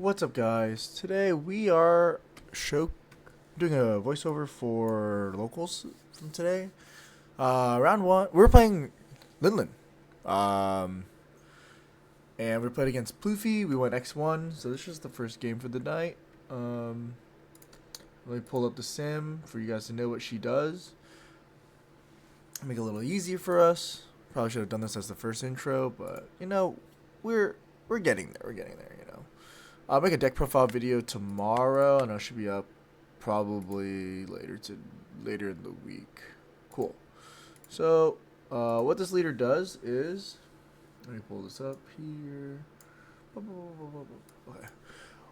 What's up, guys? Today we are doing a voiceover for locals from today. Round one, we're playing Linlin. Um, and we played against Luffy. We went X1, so this is the first game for the night. Let me pull up the sim for you guys to know what she does. Make it a little easier for us. Probably should have done this as the first intro, but we're getting there. We're getting there. I'll make a deck profile video tomorrow, and it should be up probably later in the week. Cool. So, what this leader does is, let me pull this up here. Okay.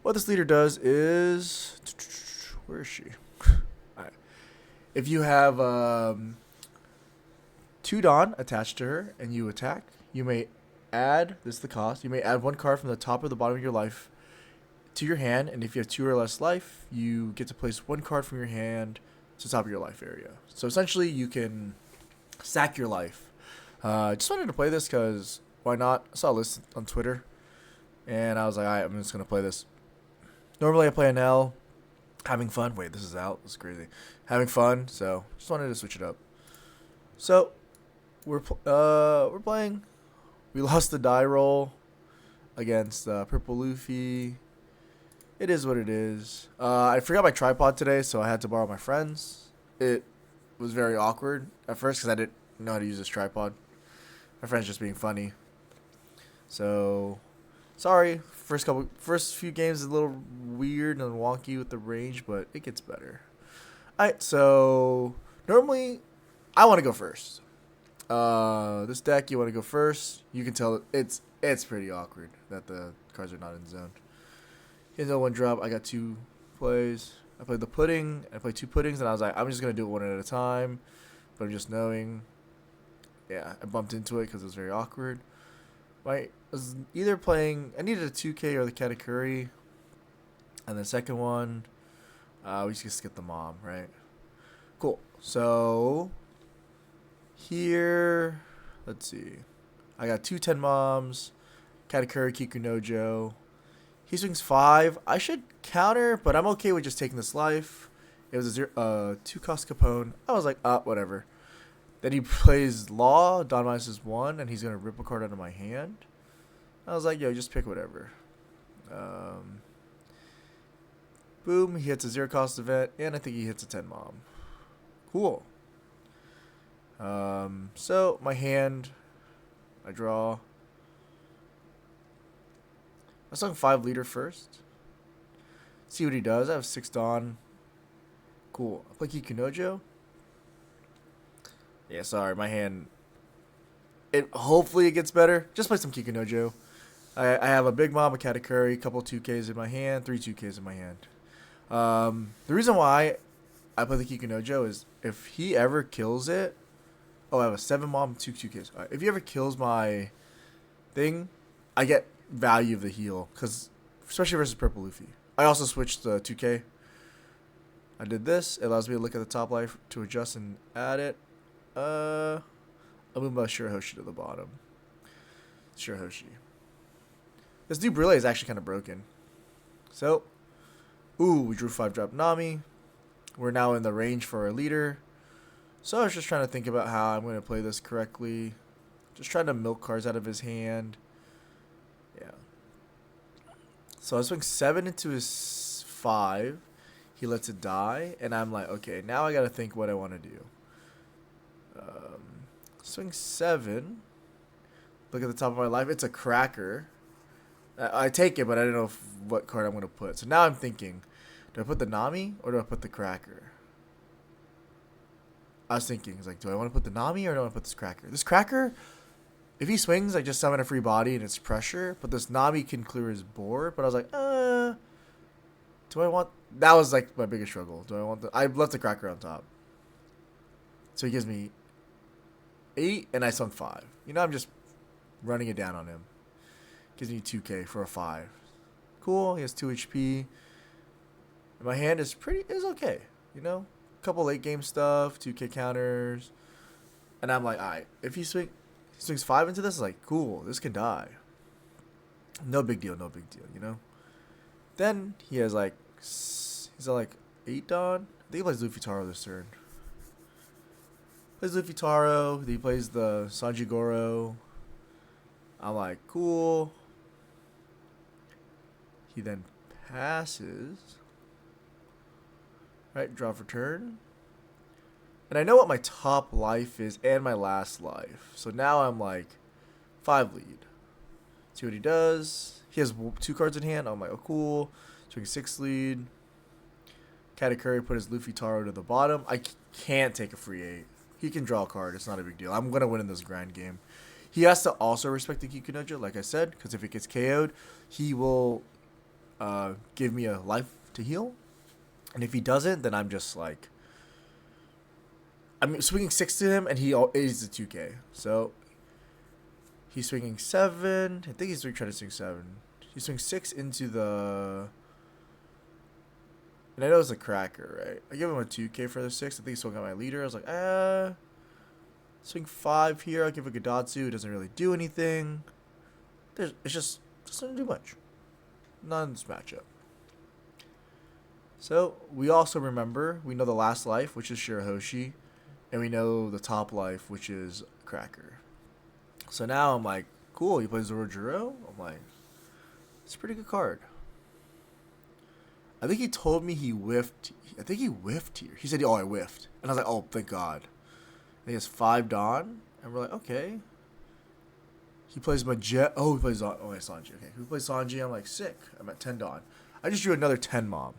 What this leader does is, where is she? Alright. If you have 2 Dawn attached to her and you attack, you may add, this is the cost, you may add 1 card from the top or the bottom of your life to your hand, and if you have 2 or less life, you get to place 1 card from your hand to the top of your life area. So essentially, you can sack your life. Just wanted to play this because why not? I saw a list on Twitter, and I was like, alright, I'm just gonna play this. Normally, I play an L, having fun. Wait, this is out. This is crazy. Having fun. So just wanted to switch it up. So we're playing. We lost the die roll against Purple Luffy. It is what it is. I forgot my tripod today, so I had to borrow my friend's. It was very awkward at first because I didn't know how to use this tripod. My friend's just being funny. So, sorry. First few games is a little weird and wonky with the range, but it gets better. Alright, so normally I want to go first. This deck, you want to go first. You can tell it's pretty awkward that the cards are not in zone. Here's no 1 drop. I got 2 plays. I played the pudding. I played 2 puddings, and I was like, I'm just going to do it one at a time. But I'm just knowing. Yeah, I bumped into it because it was very awkward. I was either playing, I needed a 2K or the Katakuri. And the second one, we just get the mom, right? Cool. So, here, let's see. I got 2 10 moms, Katakuri, Kikunojo. He swings 5. I should counter, but I'm okay with just taking this life. It was a 2 cost Capone. I was like, whatever. Then he plays Law, Don minus is 1, and he's going to rip a card out of my hand. I was like, yo, just pick whatever. Boom, he hits a 0 cost event, and I think he hits a 10 mom. Cool. So, my hand, I draw. I swung 5 leader first. See what he does. I have 6 Dawn. Cool. I play Kikunojo. Yeah, sorry. My hand. Hopefully it gets better. Just play some Kikunojo. I have a Big Mom, a Katakuri, a couple 2Ks in my hand, 3 2Ks in my hand. The reason why I play the Kikunojo is if he ever kills it. Oh, I have a 7 Mom, 2 2Ks. Right, if he ever kills my thing, I get value of the heal, because especially versus Purple Luffy. I also switched the 2K. I did this. It allows me to look at the top life to adjust and add it. I'll move my Shirahoshi to the bottom. Shirahoshi. This new Brule is actually kind of broken. So, we drew 5 drop Nami. We're now in the range for our leader. So I was just trying to think about how I'm going to play this correctly. Just trying to milk cards out of his hand. Yeah. So I swing 7 into his 5. He lets it die. And I'm like, okay, now I got to think what I want to do. Swing 7. Look at the top of my life. It's a cracker. I take it, but I don't know what card I'm going to put. So now I'm thinking, do I put the Nami or do I put the cracker? I was thinking, do I want to put the Nami or do I want to put this cracker? This cracker, if he swings, I just summon a free body and it's pressure. But this Nami can clear his board. But I was like, do I want... That was like my biggest struggle. Do I want the... I left the cracker on top. So he gives me 8 and I swung 5. I'm just running it down on him. Gives me 2K for a 5. Cool. He has 2 HP. And my hand is okay. Couple late game stuff, 2K counters. And I'm like, alright, if he swings 5 into this, it's like, cool, this can die. No big deal, Then he has like he's at like 8 Dawn. I think he plays Luffy Taro this turn. Plays Luffy Taro. He plays the Sanji Goro. I'm like, cool. He then passes. Right, draw for turn. And I know what my top life is and my last life. So now I'm like 5 lead. See what he does. He has 2 cards in hand. I'm like, oh, cool. Swing 6 lead. Katakuri put his Luffy Taro to the bottom. I can't take a free 8. He can draw a card. It's not a big deal. I'm going to win in this grind game. He has to also respect the Kikunojo, like I said, because if it gets KO'd, he will give me a life to heal. And if he doesn't, then I'm just like... I'm swinging 6 to him, and he is a 2K. So, he's swinging 7. I think he's trying to swing 7. He swings 6 into the... And I know it's a cracker, right? I give him a 2K for the 6. I think he still got my leader. I was like, swing 5 here. I'll give a Gadatsu. It doesn't really do anything. It's just doesn't do much. Not in this matchup. So, we also remember, we know the last life, which is Shirahoshi. And we know the top life, which is Cracker. So now I'm like, cool, he plays Zorojiro. I'm like, it's a pretty good card. I think he told me he whiffed. I think he whiffed here. He said, oh, I whiffed. And I was like, oh, thank God. And he has 5 Dawn. And we're like, okay. He plays Majet. Oh, he plays Sanji. Okay, he plays Sanji. I'm like, sick. I'm at 10 Dawn. I just drew another 10 Mom.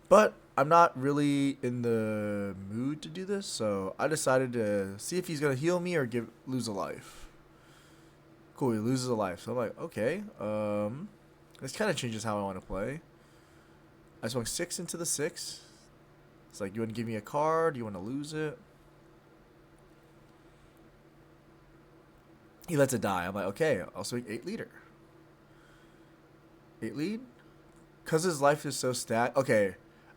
But I'm not really in the mood to do this, so I decided to see if he's going to heal me or lose a life. Cool, he loses a life. So I'm like, okay. This kind of changes how I want to play. I swung 6 into the 6. It's like, you want to give me a card? You want to lose it? He lets it die. I'm like, okay, I'll swing 8 leader. 8 lead? Because his life is so stacked. Okay.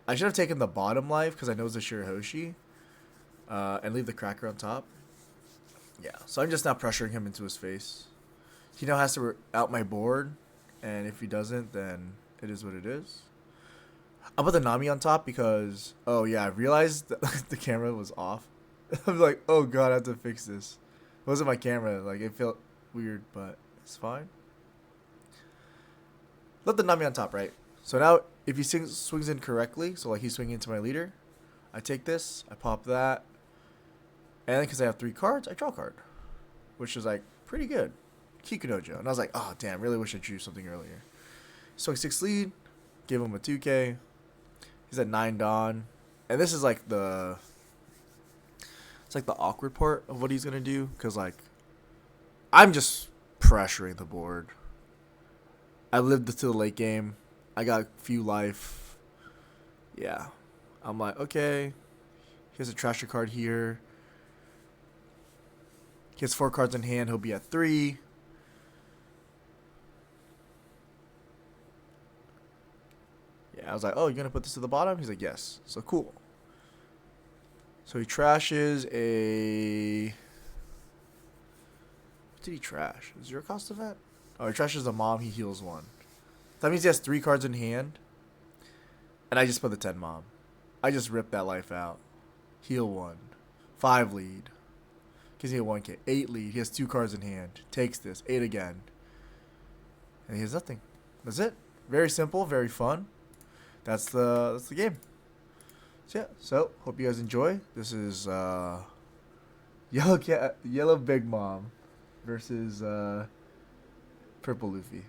I should have taken the bottom life because I know it's a Shirahoshi. And leave the cracker on top. Yeah, so I'm just now pressuring him into his face. He now has to out my board. And if he doesn't, then it is what it is. I'll put the Nami on top because... Oh, yeah, I realized that the camera was off. I'm like, oh, God, I have to fix this. It wasn't my camera. Like, it felt weird, but it's fine. Let the Nami on top, right? So now, if he swings in correctly, so like he's swinging into my leader, I take this, I pop that, and then because I have 3 cards, I draw a card, which is like pretty good. Kikunojo. And I was like, oh, damn, really wish I drew something earlier. Swing 6 lead, give him a 2K. He's at 9 Dawn. And this is like the... It's like the awkward part of what he's going to do, because like, I'm just pressuring the board. I lived to the late game. I got a few life. Yeah. I'm like, okay. He has a trasher card here. He has 4 cards in hand. He'll be at 3. Yeah, I was like, oh, you're going to put this to the bottom? He's like, yes. So, cool. So, he trashes a... What did he trash? Is there a cost of that? Oh, he trashes a Mom. He heals 1. That means he has 3 cards in hand. And I just put the 10 Mom. I just ripped that life out. Heal 1. 5 lead. Gives me a 1K. 8 lead. He has 2 cards in hand. Takes this. 8 again. And he has nothing. That's it. Very simple. Very fun. That's the game. So yeah. So hope you guys enjoy. This is Yellow Big Mom versus Purple Luffy.